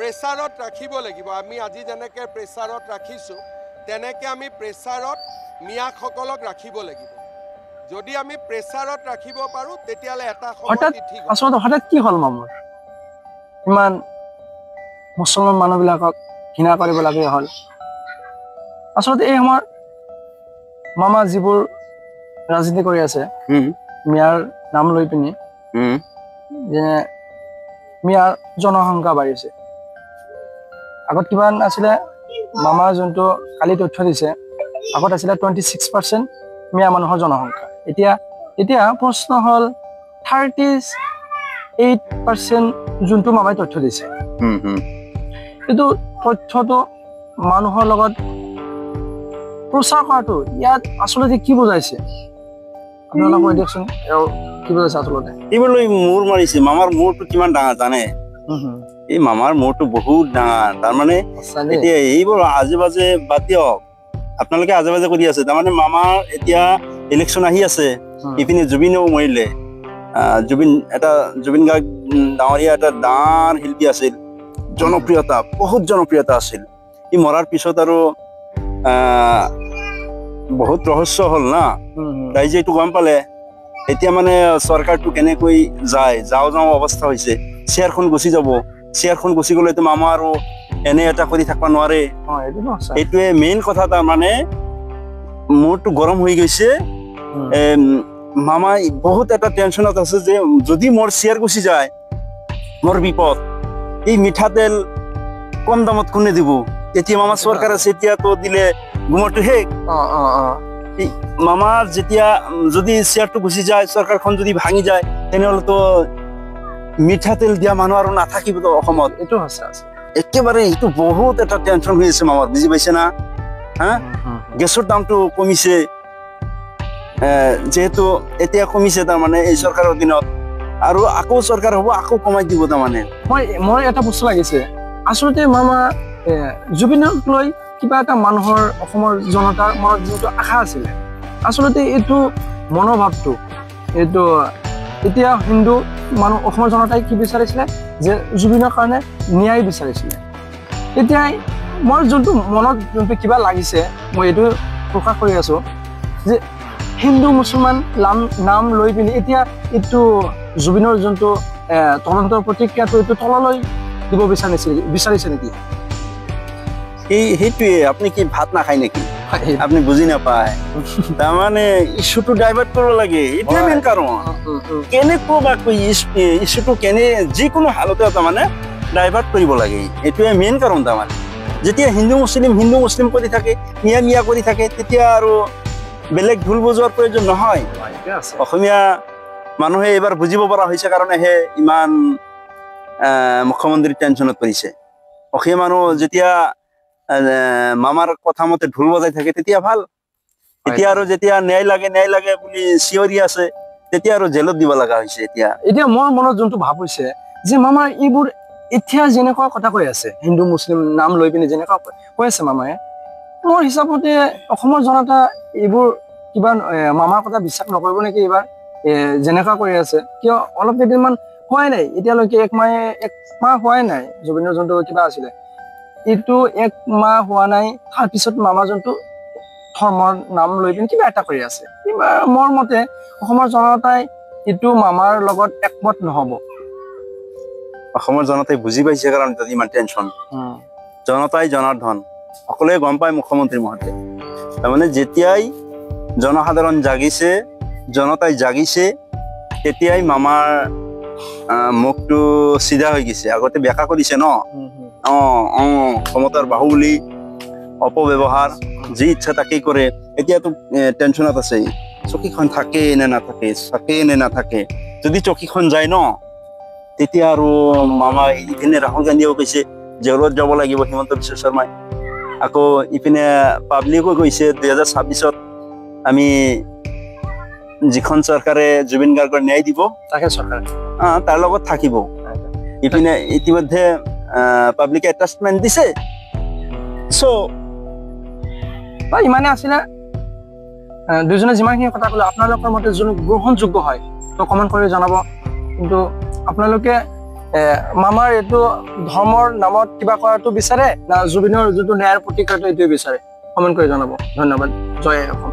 প্ৰেছাৰত ৰাখিব লাগিব আমি আজি যেনেকৈ প্ৰেছাৰত ৰাখিছোঁ তেনেকৈ আমি প্ৰেছাৰত মিয়াসকলক ৰাখিব লাগিব যদি আমি প্ৰেছাৰত ৰাখিব পাৰোঁ তেতিয়াহ'লে এটা সময়ত ঠিক হ'ব আচলতে হঠাৎ কি হ'ল মামুৰ ইমান মুছলমান মানুহবিলাকক ঘৃণা কৰিব লাগে হ'ল আচলতে এই সময়ত মামা যিবোৰ ৰাজনীতি কৰি আছে মিয়াৰ নাম লৈ পিনি যেনে মিয়াৰ জনসংখ্যা বাঢ়িছে আগত কিমান আছিলে মামা যোনটো কালি তথ্য দিছে আগত আছিলে 26% মিয়া মানুহৰ জনসংখ্যা এতিয়া প্ৰশ্ন হ'ল 38% যোনটো মামাই তথ্য দিছে কিন্তু তথ্যটো মানুহৰ লগত প্ৰচাৰ কৰাটো ইয়াত আচলতে কি বুজাইছে আপোনালোকে কৈ দিয়কচোন কি বুজাইছে আচলতে এইবোৰলৈ মূৰ মাৰিছে মামাৰ মূৰটো কিমান ডাঙৰ জানে এই মামাৰ মূৰটো বহুত ডাঙৰ তাৰমানে এতিয়া এইবোৰ আজে বাজে বাদ দিয়ক আপোনালোকে আজে বাজে কৰি আছে তাৰমানে মামাৰ এতিয়া ইলেকশ্যন আহি আছে ইপিনে জুবিনেও মৰিলে জুবিন গাৰ্গ ডাঙৰীয়া এটা ডাঙৰ শিল্পী আছিল জনপ্ৰিয়তা বহুত জনপ্ৰিয়তা আছিল ই মৰাৰ পিছত আৰু বহুত ৰহস্য হ'ল না তাই যে এইটো গম পালে এতিয়া মানে চৰকাৰটো কেনেকৈ যাওঁ অৱস্থা হৈছে চেয়াৰখন গুচি যাব চেয়াৰখন গুচি গ'লেতো মামা আৰু এনে এটা কৰি থাকিব নোৱাৰে এইটোৱে মেইন কথা তাৰমানে মোৰটো গৰম হৈ গৈছে মামা বহুত এটা টেনশ্যনত আছে যে যদি মোৰ চেয়াৰ গুচি যায় মোৰ বিপদ এই মিঠাতেল কম দামত কোনে দিব তেতিয়া মামা চৰকাৰ আছে এতিয়াতো দিলে গুমৰটো শেষ মামাৰ যেতিয়া যদি চেয়াৰটো গুচি যায় চৰকাৰখন যদি ভাঙি যায় তেনেহ'লেতো মিঠাতেল দিয়া মানুহ আৰু নাথাকিব অসমত এইটো সঁচা একেবাৰে এইটো বহুত এটা টেনশ্যন হৈ আছে মামাৰ বুজি পাইছে না হা গেছৰ দামটো কমিছে যেহেতু এতিয়া কমিছে তাৰমানে এই চৰকাৰৰ দিনত আৰু আকৌ চৰকাৰ হ'ব আকৌ কমাই দিব তাৰমানে মই এটা বস্তু লাগিছে আচলতে মামা জুবিনক লৈ কিবা এটা মানুহৰ অসমৰ জনতাৰ মনত যিটো আশা আছিলে আচলতে এইটো মনোভাৱটো এইটো এতিয়া হিন্দু মানুহ অসমৰ জনতাই কি বিচাৰিছিলে যে জুবিনৰ কাৰণে ন্যায় বিচাৰিছিলে এতিয়াই মই যোনটো মনত যোনটো কিবা লাগিছে মই এইটো প্ৰকাশ কৰি আছো যে হিন্দু মুছলমান নাম লৈ পিনি এতিয়া এইটো জুবিনৰ যোনটো তদন্তৰ প্ৰতিক্ৰিয়াটো এইটো তললৈ দিব বিচাৰিছে নেকি সেইটোৱে আপুনি কি ভাত নাখায় নেকি আপুনি বুজি নাপায় তাৰমানে ইছ্যুটো ডাইভাৰ্ট কৰিব লাগে এইটোৱে মেইন কাৰণ কেনেকৈ ইছ্যুটো যিকোনো হালতে তাৰমানে ডাইভাৰ্ট কৰিব লাগে এইটোৱে মেইন কাৰণ তাৰমানে যেতিয়া হিন্দু মুছলিম কৰি থাকে মিয়া কৰি থাকে তেতিয়া আৰু বেলেগ ঢোল বজোৱাৰ প্ৰয়োজন নহয় অসমীয়া মানুহে এইবাৰ বুজিব পৰা হৈছে কাৰণেহে ইমান মুখ্যমন্ত্ৰী টেনশ্যনত পৰিছে অসমীয়া মানুহ যেতিয়া মামাৰ কথা মতে ঢোল বজাই থাকে তেতিয়া ভাল এতিয়া আৰু যেতিয়া ন্যায় লাগে বুলি চিঞৰি আছে তেতিয়া আৰু জেলত দিব লগা হৈছে এতিয়া মোৰ মনত যোনটো ভাৱ হৈছে যে মামাৰ এইবোৰ এতিয়া যেনেকুৱা কথা কৈ আছে হিন্দু মুছলিম নাম লৈ পিনি যেনেকুৱা কৈ আছে মামায়ে মোৰ হিচাপতে অসমৰ জনতা এইবোৰ কিবা মামাৰ কথা বিশ্বাস নকৰিব নেকি এইবাৰ যেনেকুৱা কৰি আছে কিয় অলপ কেইদিনমান হোৱাই নাই এতিয়ালৈকে এক মাহ হোৱাই নাই জুবিনৰ যোনটো কিবা আছিলে এইটো এক মাহ হোৱা নাই তাৰপিছত মামা যোনটো ধৰ্মৰ নাম লৈ পিনি কিবা এটা কৰি আছে মোৰ মতে অসমৰ জনতাই এইটো মামাৰ লগত একমত নহ'ব অসমৰ জনতাই বুজি পাইছে কাৰণ ইমান টেনশ্যন জনতাই জনাৰ্ধন সকলোৱে গম পায় মুখ্যমন্ত্ৰী মহোদয় তাৰমানে যেতিয়াই জনসাধাৰণ জাগিছে জনতাই জাগিছে তেতিয়াই মামাৰ মুখটো চিধা হৈ গৈছে আগতে বেকা কৰিছে ন ক্ষমতাৰ বাহুবলী অপব্যৱহাৰ যি ইচ্ছা তাকেই কৰে এতিয়াতো টেনশ্যনত আছে চকীখন থাকে নে নাথাকে যদি চকীখন যায় ন তেতিয়া আৰু মামা ইপিনে ৰাহুল গান্ধীয়েও কৈছে জেলত যাব লাগিব হিমন্ত বিশ্ব শৰ্মাই আকৌ ইপিনে পাব্লিকো কৈছে 2026ত আমি যিখন চৰকাৰে জুবিন গাৰ্গৰ ন্যায় দিব তাকে চৰকাৰে তাৰ লগত থাকিব ইপিনে ইতিমধ্যে পাব্লিকে এটাচমেণ্ট দিছে ইমানে আছিলে দুজনে যিমানখিনি কথা ক'লে আপোনালোকৰ মতে যোন গ্ৰহণযোগ্য হয় তো কমেণ্ট কৰি জনাব কিন্তু আপোনালোকে মামাৰ এইটো ধৰ্মৰ নামত কিবা কৰাটো বিচাৰে না জুবিনৰ যিটো ন্যায়ৰ প্ৰতীক এইটোৱে বিচাৰে? কমেণ্ট কৰি জনাব। ধন্যবাদ। জয় অসম।